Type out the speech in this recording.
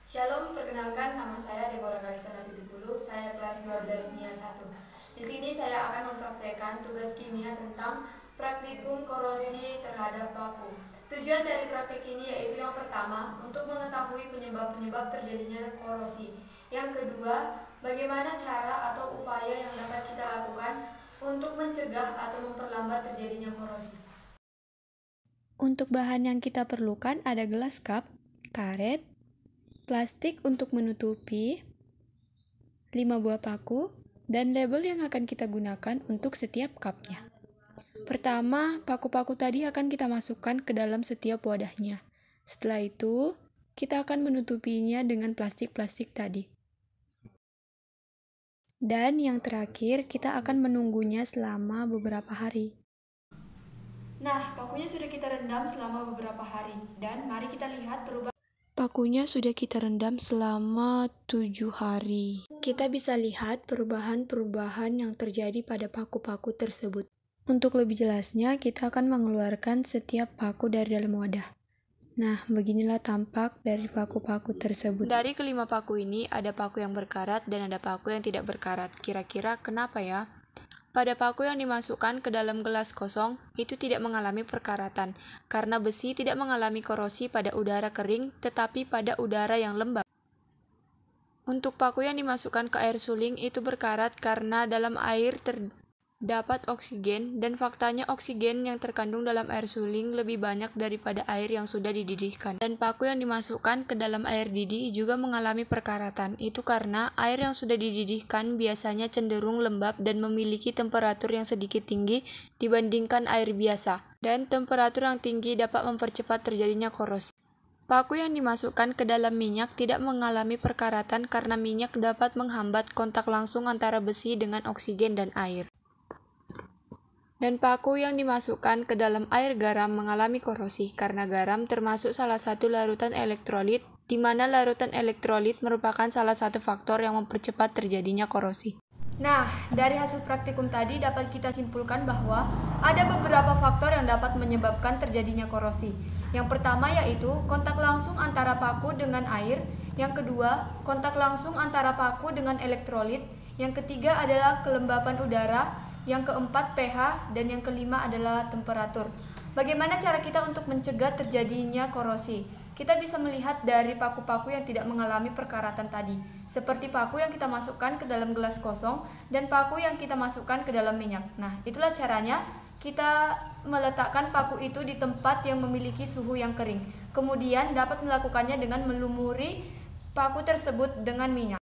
Shalom, perkenalkan nama saya Deborah Karisana Pitupulu, saya kelas 12 NIA 1. Di sini saya akan mempraktekkan tugas kimia tentang praktikum korosi terhadap paku. Tujuan dari praktek ini yaitu yang pertama, untuk mengetahui penyebab-penyebab terjadinya korosi. Yang kedua, bagaimana cara atau upaya yang dapat kita lakukan untuk mencegah atau memperlambat terjadinya korosi. Untuk bahan yang kita perlukan ada gelas cup, karet, plastik untuk menutupi, 5 buah paku, dan label yang akan kita gunakan untuk setiap cupnya. Pertama, paku-paku tadi akan kita masukkan ke dalam setiap wadahnya. Setelah itu, kita akan menutupinya dengan plastik-plastik tadi. Dan yang terakhir, kita akan menunggunya selama beberapa hari. Nah, pakunya sudah kita rendam selama beberapa hari, dan mari kita lihat perubahan. Pakunya sudah kita rendam selama 7 hari. Kita bisa lihat perubahan-perubahan yang terjadi pada paku-paku tersebut. Untuk lebih jelasnya, kita akan mengeluarkan setiap paku dari dalam wadah. Nah, beginilah tampak dari paku-paku tersebut. Dari kelima paku ini, ada paku yang berkarat dan ada paku yang tidak berkarat. Kira-kira kenapa ya? Pada paku yang dimasukkan ke dalam gelas kosong, itu tidak mengalami perkaratan, karena besi tidak mengalami korosi pada udara kering, tetapi pada udara yang lembab. Untuk paku yang dimasukkan ke air suling, itu berkarat karena dalam air terdapat oksigen, dan faktanya oksigen yang terkandung dalam air suling lebih banyak daripada air yang sudah dididihkan. Dan paku yang dimasukkan ke dalam air didih juga mengalami perkaratan. Itu karena air yang sudah dididihkan biasanya cenderung lembab dan memiliki temperatur yang sedikit tinggi dibandingkan air biasa. Dan temperatur yang tinggi dapat mempercepat terjadinya korosi. Paku yang dimasukkan ke dalam minyak tidak mengalami perkaratan karena minyak dapat menghambat kontak langsung antara besi dengan oksigen dan air. Dan paku yang dimasukkan ke dalam air garam mengalami korosi karena garam termasuk salah satu larutan elektrolit, di mana larutan elektrolit merupakan salah satu faktor yang mempercepat terjadinya korosi. Nah, dari hasil praktikum tadi dapat kita simpulkan bahwa ada beberapa faktor yang dapat menyebabkan terjadinya korosi. Yang pertama yaitu kontak langsung antara paku dengan air, yang kedua kontak langsung antara paku dengan elektrolit, yang ketiga adalah kelembapan udara, yang keempat pH, dan yang kelima adalah temperatur. Bagaimana cara kita untuk mencegah terjadinya korosi? Kita bisa melihat dari paku-paku yang tidak mengalami perkaratan tadi, seperti paku yang kita masukkan ke dalam gelas kosong dan paku yang kita masukkan ke dalam minyak. Nah, itulah caranya kita meletakkan paku itu di tempat yang memiliki suhu yang kering. Kemudian dapat melakukannya dengan melumuri paku tersebut dengan minyak.